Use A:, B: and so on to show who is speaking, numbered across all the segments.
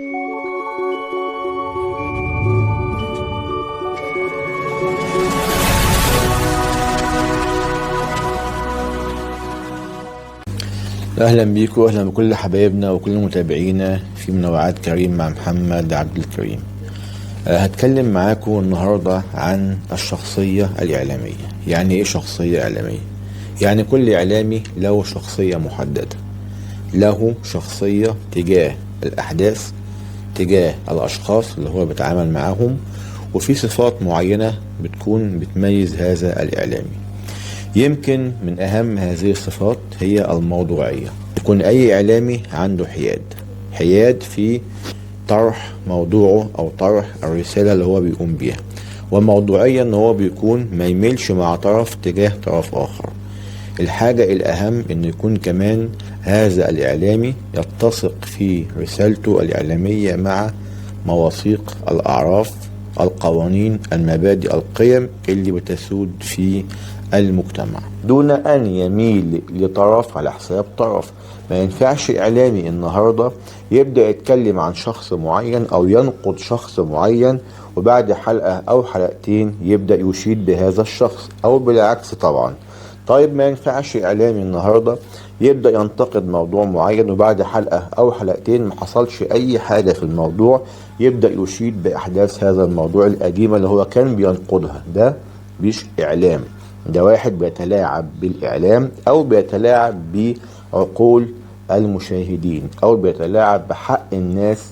A: اهلا بيكم واهلا بكل حبايبنا وكل متابعينا في منوعات كريم مع محمد عبد الكريم. هتكلم معاكم النهاردة عن الشخصية الإعلامية. يعني ايه شخصية إعلامية؟ يعني كل إعلامي له شخصية محددة، له شخصية تجاه الأحداث، تجاه الأشخاص اللي هو بيتعامل معاهم، وفي صفات معينة بتكون بتميز هذا الإعلامي. يمكن من أهم هذه الصفات هي الموضوعية. يكون أي إعلامي عنده حياد في طرح موضوعه أو طرح الرسالة اللي هو بيقوم بيها، والموضوعية إن هو بيكون ما يميلش مع طرف تجاه طرف آخر. الحاجة الأهم إنه يكون كمان هذا الإعلامي يتسق في رسالته الإعلامية مع مواثيق الأعراف، القوانين، المبادئ، القيم اللي بتسود في المجتمع، دون أن يميل لطرف على حساب طرف. ما ينفعش إعلامي النهاردة يبدأ يتكلم عن شخص معين أو ينقد شخص معين وبعد حلقة أو حلقتين يبدأ يشيد بهذا الشخص، أو بالعكس طبعا. طيب ما ينفعش إعلامي النهاردة يبدأ ينتقد موضوع معين وبعد حلقة أو حلقتين ما حصلش أي حاجة في الموضوع يبدأ يشيد بأحداث هذا الموضوع القديمة اللي هو كان بينقدها. ده مش إعلام، ده واحد بيتلاعب بالإعلام أو بيتلاعب بعقول المشاهدين أو بيتلاعب بحق الناس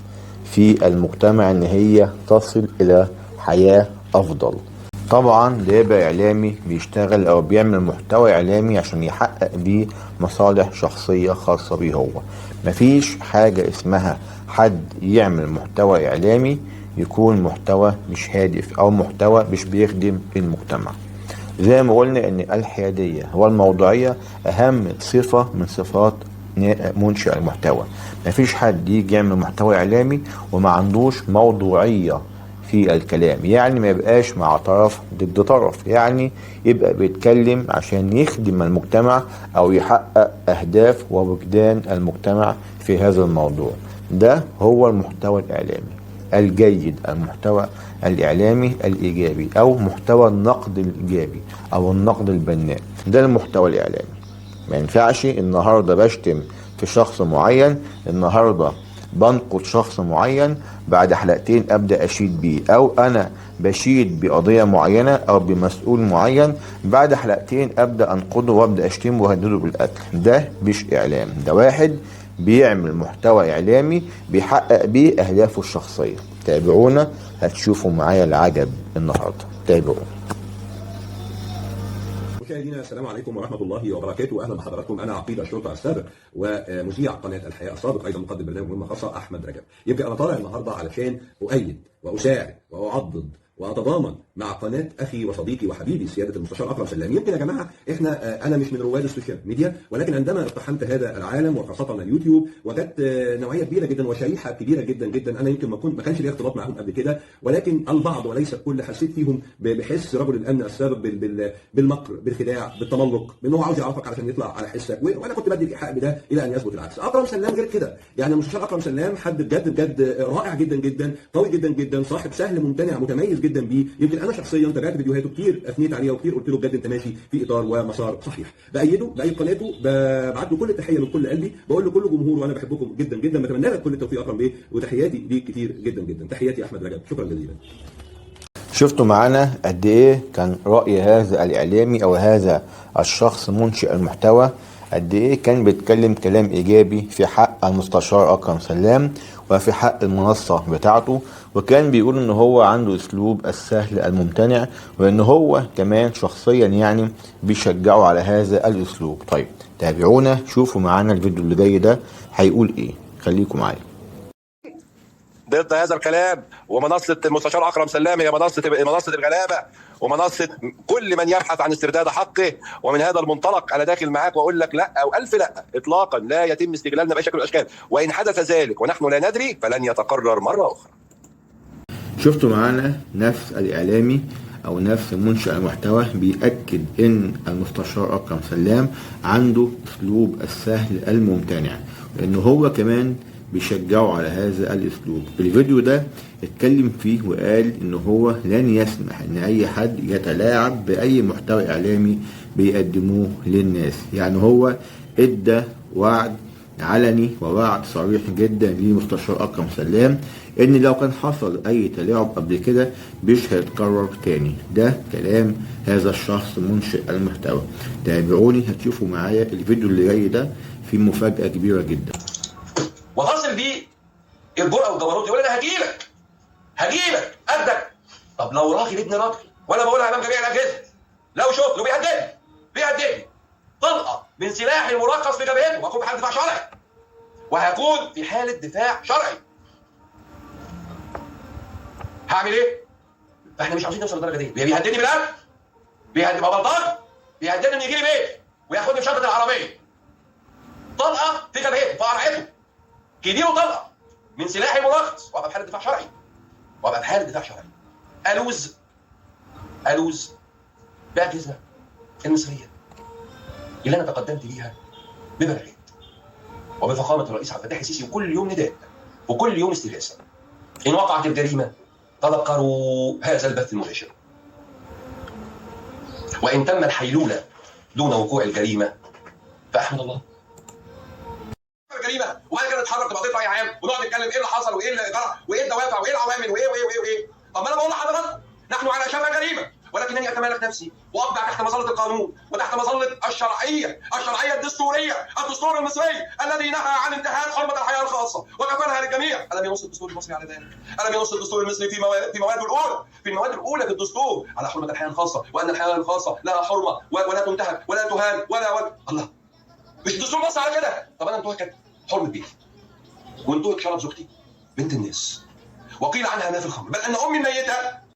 A: في المجتمع إن هي تصل إلى حياة أفضل. طبعا ده يبقى إعلامي بيشتغل أو بيعمل محتوى إعلامي عشان يحقق بيه مصالح شخصية خاصة بيه هو. مفيش حاجة اسمها حد يعمل محتوى إعلامي يكون محتوى مش هادف أو محتوى مش بيخدم المجتمع. زي ما قلنا ان الحيادية والموضوعية اهم صفة من صفات منشئ المحتوى. مفيش حد يجي يعمل محتوى اعلامي وما عندوش موضوعية في الكلام، يعني ما يبقاش مع طرف ضد طرف، يعني يبقى بيتكلم عشان يخدم المجتمع او يحقق اهداف ووجدان المجتمع في هذا الموضوع. ده هو المحتوى الاعلامي الجيد، المحتوى الإعلامي الإيجابي أو محتوى النقد الإيجابي أو النقد البناء. ده المحتوى الإعلامي. ما ينفعش النهاردة بشتم في شخص معين، النهاردة بنقد شخص معين، بعد حلقتين أبدأ أشيد بيه، أو أنا بشيد بقضية معينة أو بمسؤول معين، بعد حلقتين أبدأ أنقده وأبدأ أشتمه وأهدده بالقتل. ده مش إعلام، ده واحد بيعمل محتوى إعلامي بيحقق بيه أهدافه الشخصية. تابعونا هتشوفوا معايا العجب النهارده. تابعونا.
B: مشاهدينا السلام عليكم ورحمه الله وبركاته، اهلا بحضراتكم. انا عقيد الشرطه السابق ومذيع قناه الحياه السابق، ايضا مقدم برنامج مهمه خاصه احمد رجب. يمكن انا طالع النهارده علشان اؤيد واساعد واعضد واتضامن مع قناه اخي وصديقي وحبيبي سياده المستشار اكرم سلام. يمكن يا جماعه انا مش من رواد السوشيال ميديا، ولكن عندما اقتحمت هذا العالم وخاصه اليوتيوب وجدت نوعيه كبيره جدا وشريحه كبيره جدا جدا انا يمكن ما كانش لي ارتباط معاهم قبل كده، ولكن البعض وليس الكل حسيت فيهم بحس رجل الامن السابق بالمكر، بالخداع، بالتملق، بان هو عاوز يعرفك علشان يطلع على حسك، وانا كنت بدي الايحاء بده الى ان يثبت العكس. اكرم سلام غير كده، يعني المستشار اكرم سلام حد بجد بجد رائع جدا جدا، قوي جدا جدا، صاحب سهل ممتنع متميز جدا بيه. يمكن انا شخصيا تابعت فيديوهاته كتير، اثنيت عليها وكتير قلت له بجد انت ماشي في اطار ومسار صحيح. بايده، بايد قناته، ببعت له كل التحيه من كل قلبي، بقول له كل جمهور وانا بحبكم جدا جدا، بتمنى لك كل التوفيق اكرم بيه، وتحياتي ليك كتير جدا جدا. تحياتي احمد رجب، شكرا جزيلا.
A: شفتوا معانا قد ايه كان رأي هذا الإعلامي أو هذا الشخص منشئ المحتوى، قد ايه كان بيتكلم كلام إيجابي في حق المستشار أكرم سلام وفي حق المنصة بتاعته، وكان بيقول ان هو عنده اسلوب السهل الممتنع، وان هو كمان شخصيا يعني بيشجعه على هذا الاسلوب. طيب تابعونا شوفوا معانا الفيديو اللي جاي ده هيقول ايه، خليكم معايا.
C: ضد هذا الكلام، ومنصه المستشار اكرم سلام هي منصه الغلابه ومنصه كل من يبحث عن استرداد حقه. ومن هذا المنطلق انا داخل معاك واقول لك لا او الف لا، اطلاقا لا يتم استغلالنا باي شكل من الاشكال، وان حدث ذلك ونحن لا ندري فلن يتكرر مره اخرى.
A: شفتوا معانا نفس الاعلامي او نفس منشئ المحتوى بيأكد ان المستشار اكرم سلام عنده اسلوب السهل الممتنع، لانه هو كمان بيشجعوا على هذا الاسلوب. الفيديو ده اتكلم فيه وقال ان هو لن يسمح ان اي حد يتلاعب باي محتوى اعلامي بيقدموه للناس. يعني هو ادى وعد علني ووعد صريح جدا لمستشار اكرم سلام ان لو كان حصل اي تلاعب قبل كده مش هيتكرر تاني. ده كلام هذا الشخص منشئ المحتوى. تابعوني هتشوفوا معايا الفيديو اللي جاي ده فيه مفاجأة كبيرة جدا.
C: وتصل بيه الجرأة والجبروت يقول انا هجيلك قدك. طب لو راجل ابن راجل، وانا بقولها امام جميع الاجهزه، لو شفت له بيهددني طلقه من سلاح المرخص في جبهته وهكون في حاله دفاع شرعي، وهكون في حاله دفاع شرعي. هعمل ايه؟ احنا مش عاوزين نوصل للدرجه دي. بيهددني بالقتل، بيهددني ببلطجي، بيهددني انه يجي لي بيت وياخدني في شنطه العربيه. طلقه في جبهته في قرعته، كيديله طلقه من سلاح المرخص وابقى في حاله دفاع شرعي. الوز باجهزه المصريه اللي انا تقدمت بيها ببلاغات وبفخامه الرئيس عبد الفتاح السيسي، وكل يوم نداء وكل يوم استغاثه. ان وقعت الجريمه تذكروا هذا البث المباشر، وان تم الحيلوله دون وقوع الجريمه فاحمد الله. الجريمه وبعد كده نتحرك تبقى راي عام ونقعد نتكلم ايه اللي حصل وايه اللي جرى وايه الدوافع وايه العوامل وايه. طب ما انا بقول لحضرتك نحن على شبه جريمه، ولكنني اتمالك نفسي واخضع تحت مظله القانون وتحت مظله الشرعيه الدستوريه، الدستور المصري الذي نهى عن انتهاك حرمه الحياه الخاصه وكفلها للجميع. الم ينص الدستور المصري على ذلك؟ الم ينص الدستور المصري في المواد الاولى في الدستور على حرمه الحياه الخاصه، وان الحياه الخاصه لها حرمه ولا تنتهك ولا تهان ولا الله. مش الدستور نص على كده؟ طب انا انتهكت حرمه بيتي وانتهك شرف زوجتي بنت الناس، وقيل عنها ما في الخمر، بل ان امي الميته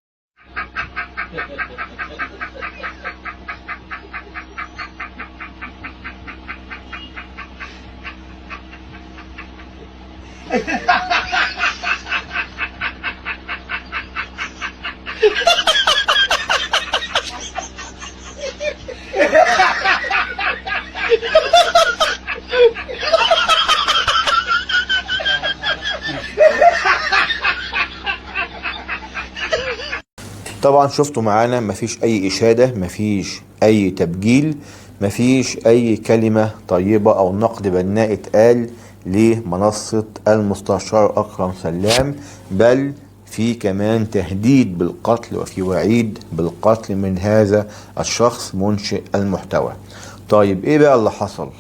A: طبعا شفتوا معانا مفيش اي اشادة، مفيش اي تبجيل، مفيش اي كلمة طيبة او نقد بناء اتقال لمنصة المستشار اكرم سلام، بل في كمان تهديد بالقتل وفي وعيد بالقتل من هذا الشخص منشئ المحتوى. طيب ايه بقى اللي حصل؟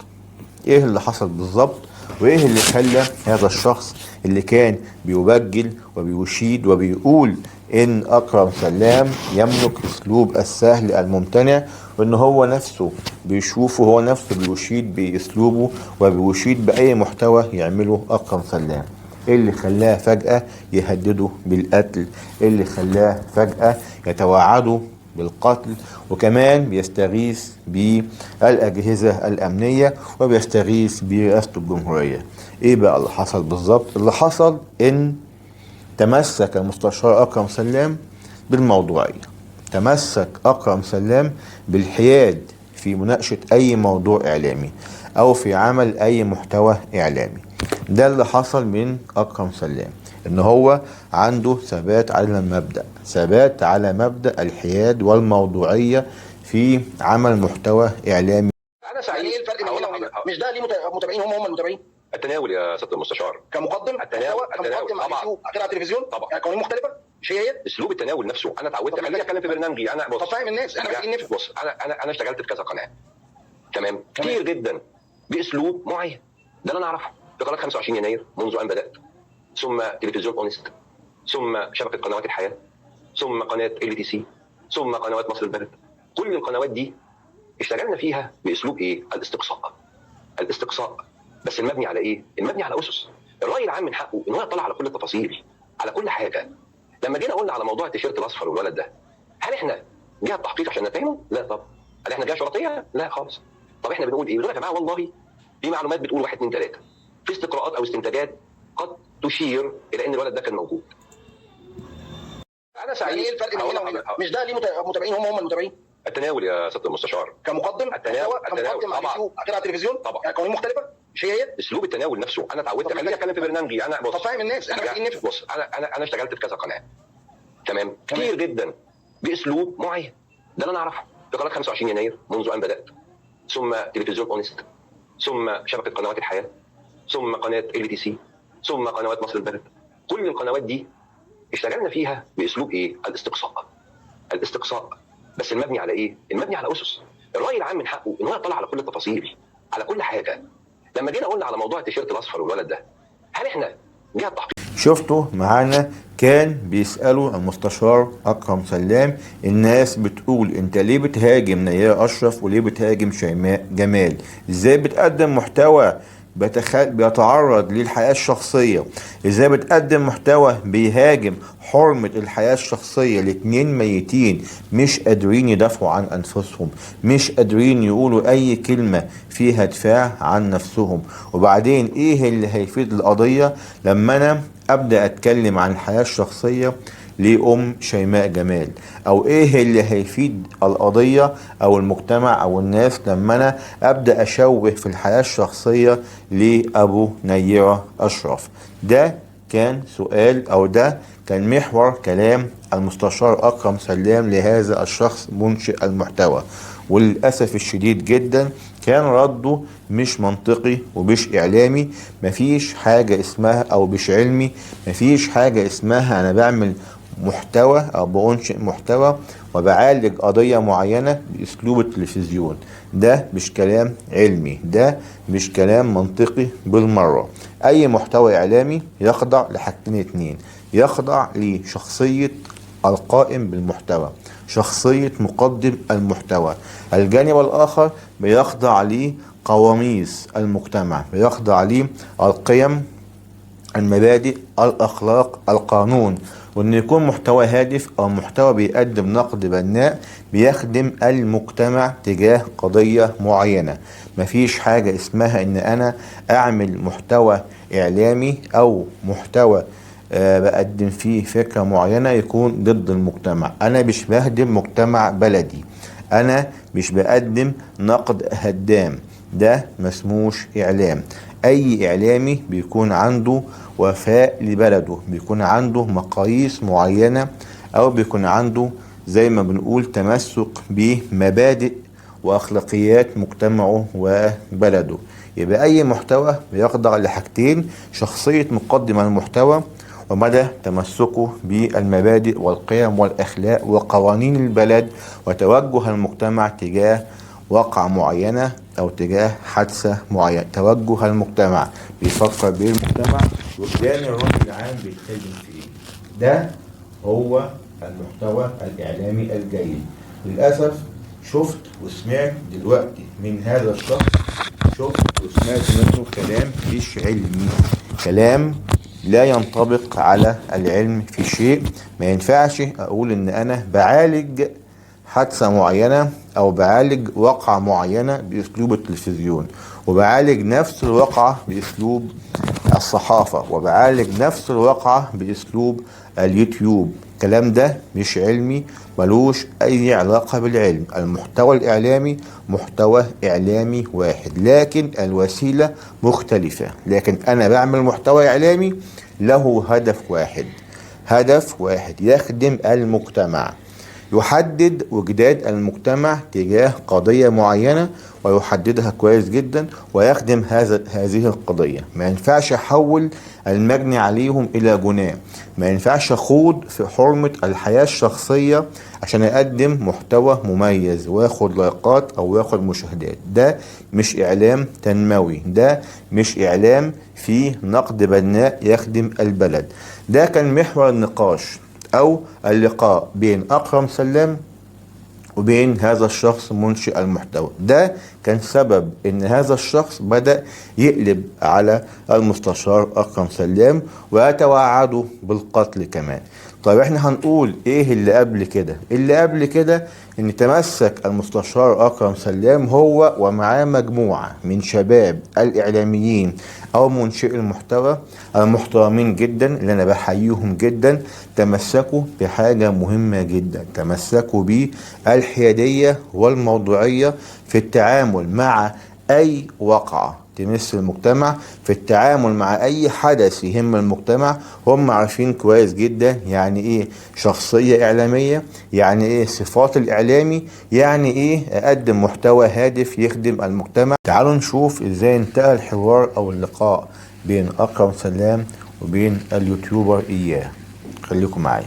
A: ايه اللي حصل بالظبط؟ وايه اللي خلى هذا الشخص اللي كان بيبجل وبيشيد وبيقول ان اكرم سلام يملك اسلوب السهل الممتنع، وان هو نفسه بيشوفه، هو نفسه بيشيد باسلوبه وبيشيد باي محتوى يعمله اكرم سلام؟ ايه اللي خلاه فجأة يهدده بالقتل؟ ايه اللي خلاه فجأة يتوعده بالقتل؟ وكمان بيستغيث بالأجهزة الأمنية وبيستغيث برئاسة الجمهورية. ايه بقى اللي حصل بالظبط؟ اللي حصل ان تمسك المستشار أكرم سلام بالموضوعية، تمسك أكرم سلام بالحياد في مناقشة أي موضوع إعلامي أو في عمل أي محتوى إعلامي. ده اللي حصل من أكرم سلام، إن هو عنده ثبات على مبدأ الحياد والموضوعية في عمل محتوى إعلامي.
C: انا سعيد.
D: ايه الفرق بين هنا وهنا؟ مش ده ليه متابعين هم المتابعين؟
C: التناول يا سياده المستشار
D: كمقدم كمقدم على اليوتيوب على التلفزيون
C: طبعا،
D: يعني قوانين مختلفه مش هي
C: اسلوب التناول نفسه. انا اتعودت خليني اتكلم في برنامجي. انا
D: طب فاهم الناس، احنا محتاجين نفهم.
C: بص، انا اشتغلت في كذا قناه تمام كتير جدا باسلوب معين، ده اللي انا اعرفه. في قناه 25 يناير منذ ان بدات، ثم تلفزيون اونست، ثم شبكه قنوات الحياه، ثم قناه LTC، ثم قنوات مصر البلد. كل القنوات دي اشتغلنا فيها باسلوب ايه؟ الاستقصاء. بس المبني على ايه؟ المبني على اسس. الراي العام من حقه ان هو يطلع على كل التفاصيل، على كل حاجه. لما جينا قلنا على موضوع التيشيرت الاصفر والولد ده، هل احنا جهه تحقيق عشان نتهمه؟ لا طبعا. هل احنا جهه شرطيه؟ لا خالص. طب احنا بنقول ايه؟ بنقول يا جماعه والله في معلومات بتقول 1 2 3، في استقراءات او استنتاجات قد تشير الى ان الولد ده كان موجود.
D: انا سعيد. ايه الفرق بين هنا وهنا؟ مش ده ليه متابعين هم المتابعين؟
C: التناول يا سياده المستشار.
D: كمقدم
C: التناول
D: كمقدم على
C: طبعا
D: اليوتيوب اخيرا على التلفزيون
C: طبعا.
D: يعني قوانين مختلفه مش هي
C: اسلوب التناول نفسه انا اتعودت
D: طب
C: خليني اتكلم في برنامجي. انا بص
D: طب فاهم الناس احنا محتاجين نفهم.
C: بص انا اشتغلت في كذا قناه تمام كتير جدا باسلوب معين. ده اللي انا اعرفه في قناه 25 يناير منذ ان بدات، ثم تلفزيون اونست، ثم شبكه قنوات الحياه، ثم قناه LTC، ثم قنوات مصر البلد. كل القنوات دي اشتغلنا فيها باسلوب ايه؟ الاستقصاء. بس المبني على ايه؟ المبني على اسس. الراي العام من حقه ان هو يطلع على كل التفاصيل، على كل حاجه. لما جينا قلنا على موضوع التيشيرت الاصفر والولد ده، هل احنا جهه تحقيق؟
A: شفتوا معانا كان بيسألوا المستشار أكرم سلام، الناس بتقول انت ليه بتهاجم نيرة أشرف وليه بتهاجم شيماء جمال؟ ازاي بتقدم محتوى بيتعرض للحياة الشخصية؟ ازاي بتقدم محتوى بيهاجم حرمة الحياة الشخصية؟ الاتنين ميتين مش قادرين يدافعوا عن أنفسهم، مش قادرين يقولوا أي كلمة فيها دفاع عن نفسهم. وبعدين إيه اللي هيفيد القضية لما أنا أبدأ أتكلم عن الحياة الشخصية لأم شيماء جمال؟ أو إيه اللي هيفيد القضية أو المجتمع أو الناس لما أنا أبدأ أشوه في الحياة الشخصية لأبو نيرة أشرف؟ ده كان سؤال أو ده كان محور كلام المستشار أكرم سلام لهذا الشخص منشئ المحتوى. وللأسف الشديد جدا كان رده مش منطقي ومش إعلامي. مفيش حاجة اسمها أو مش علمي، مفيش حاجة اسمها أنا بعمل محتوى أو بأنشئ محتوى وبعالج قضية معينة بأسلوب التلفزيون. ده مش كلام علمي، ده مش كلام منطقي بالمرة. أي محتوى إعلامي يخضع لحاجتين اتنين: يخضع لشخصية القائم بالمحتوى، شخصية مقدم المحتوى. الجانب الآخر بيخضع لقواميس المجتمع، بيخضع للقيم، المبادئ، الأخلاق، القانون. وأن يكون محتوى هادف أو محتوى بيقدم نقد بناء بيخدم المجتمع تجاه قضية معينة. مفيش حاجة اسمها أن أنا أعمل محتوى إعلامي أو محتوى بقدم فيه فكرة معينة يكون ضد المجتمع. أنا مش بهدم مجتمع بلدي، أنا مش بقدم نقد هدام. ده مسموش إعلام. أي إعلامي بيكون عنده وفاء لبلده، بيكون عنده مقاييس معينة، أو بيكون عنده زي ما بنقول تمسك بمبادئ وأخلاقيات مجتمعه وبلده. يبقى أي محتوى بيخضع لحاجتين: شخصية مقدم المحتوى ومدى تمسكه بالمبادئ والقيم والأخلاق وقوانين البلد وتوجه المجتمع تجاه واقعة معينة أو تجاه حادثة معينة. توجه المجتمع بيفكر بيه المجتمع وكان الرأي العام بيتكلم فيه. ده هو المحتوى الإعلامي الجيد. للأسف شفت وسمعت دلوقتي من هذا الشخص، شفت وسمعت منه كلام مش علمي، كلام لا ينطبق على العلم في شيء. ما ينفعش أقول إن أنا بعالج حادثة معينة أو بعالج واقعة معينة بأسلوب التلفزيون، وبعالج نفس الواقعة بأسلوب الصحافة، وبعالج نفس الواقعة بأسلوب اليوتيوب. الكلام ده مش علمي، ملوش أي علاقة بالعلم. المحتوى الإعلامي محتوى إعلامي واحد، لكن الوسيلة مختلفة. لكن أنا بعمل محتوى إعلامي له هدف واحد، هدف واحد يخدم المجتمع، يحدد وجدان المجتمع تجاه قضية معينة ويحددها كويس جدا ويخدم هذه القضية. ما ينفعش أحول المجني عليهم إلى جناه، ما ينفعش أخوض في حرمة الحياة الشخصية عشان أقدم محتوى مميز واخد لايقات أو واخد مشاهدات. ده مش إعلام تنموي، ده مش إعلام فيه نقد بناء يخدم البلد. ده كان محور النقاش أو اللقاء بين أكرم سلام وبين هذا الشخص منشئ المحتوى. ده كان سبب ان هذا الشخص بدأ يقلب على المستشار أكرم سلام ويتوعده بالقتل كمان. طيب احنا هنقول ايه اللي قبل كده؟ اللي قبل كده ان تمسك المستشار اكرم سلام هو ومعاه مجموعة من شباب الاعلاميين او منشئي المحتوى المحترمين جدا اللي انا بحييهم جدا، تمسكوا بحاجة مهمة جدا، تمسكوا بالحيادية والموضوعية في التعامل مع اي واقعة تمس المجتمع، في التعامل مع اي حدث يهم المجتمع. هم عارفين كويس جدا يعني ايه شخصية اعلامية، يعني ايه صفات الاعلامي، يعني ايه اقدم محتوى هادف يخدم المجتمع. تعالوا نشوف ازاي انتهى الحوار او اللقاء بين اكرم سلام وبين اليوتيوبر اياه. خليكم معايا.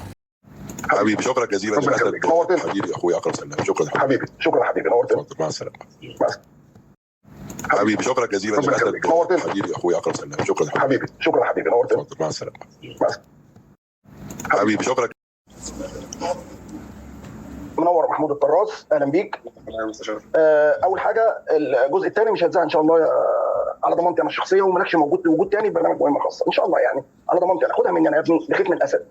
C: حبيبي شكرا جزيلا
D: ربنا
C: للاسف.
D: يخليك، نورتنا.
C: حبيبي اخويا اكرم سلام، شكرا
D: حبيبي، شكرا حبيبي، نورتنا.
C: اتفضل، مع السلامه.
D: مع السلامة.
C: حبيبي شكرا جزيلا
D: ربنا
C: للاسف.
D: يخليك، نورتنا.
C: حبيبي اخويا اكرم سلام، شكرا
D: حبيبي، شكرا حبيبي، نورتنا.
C: اتفضل، مع السلامه.
D: مع السلامة.
C: حبيبي شكرا.
D: منور محمود الطراز، اهلا بيك. اول حاجه الجزء الثاني مش هيتذاع ان شاء الله على ضمانتي انا الشخصيه، ومالكش وجود تاني في برنامج مهمه خاصه ان شاء الله، يعني على ضمانتي انا. خدها مني انا يا ابني، دي ختم الاسد.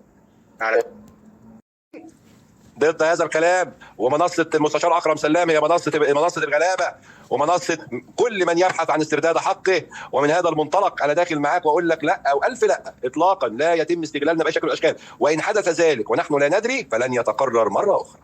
C: ضد هذا الكلام، ومنصه المستشار اكرم سلام هي منصه الغلابه، ومنصه كل من يبحث عن استرداد حقه. ومن هذا المنطلق انا داخل معاك واقول لك لا او الف لا، اطلاقا لا يتم استغلالنا باي شكل من الاشكال، وان حدث ذلك ونحن لا ندري فلن يتكرر مره اخرى.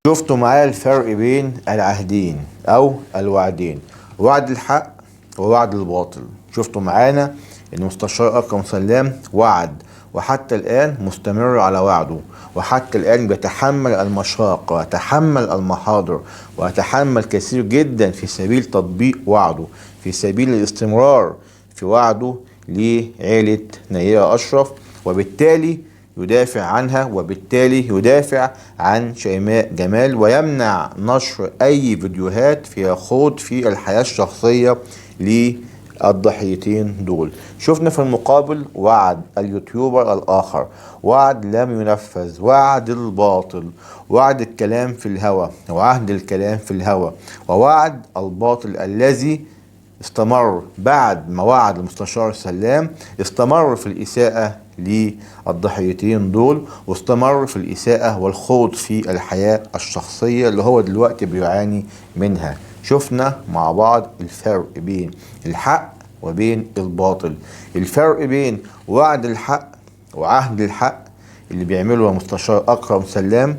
A: شفتوا معايا الفرق بين العهدين او الوعدين، وعد الحق ووعد الباطل. شفتوا معانا ان المستشار اكرم سلام وعد وحتى الان مستمر على وعده، وحتى الان بيتحمل المشاق ويتحمل المحاضر ويتحمل كثير جدا في سبيل تطبيق وعده، في سبيل الاستمرار في وعده لعيلة نيرة أشرف، وبالتالي يدافع عنها، وبالتالي يدافع عن شيماء جمال، ويمنع نشر أي فيديوهات فيها خوض في الحياة الشخصية للضحيتين دول. شفنا في المقابل وعد اليوتيوبر الآخر، وعد لم ينفذ، وعد الباطل، وعد الكلام في الهوى، وعهد الكلام في الهوى، ووعد الباطل الذي استمر بعد ما وعد المستشار سلام، استمر في الإساءة للضحيتين دول، واستمر في الإساءة والخوض في الحياة الشخصية اللي هو دلوقتي بيعاني منها. شفنا مع بعض الفرق بين الحق وبين الباطل، الفرق بين وعد الحق وعهد الحق اللي بيعمله المستشار أكرم سلام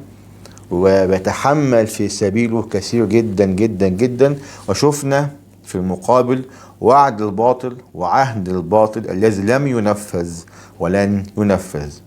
A: وبيتحمل في سبيله كثير جدا جدا جدا، وشفنا في المقابل وعد الباطل وعهد الباطل الذي لم ينفذ ولن ينفذ.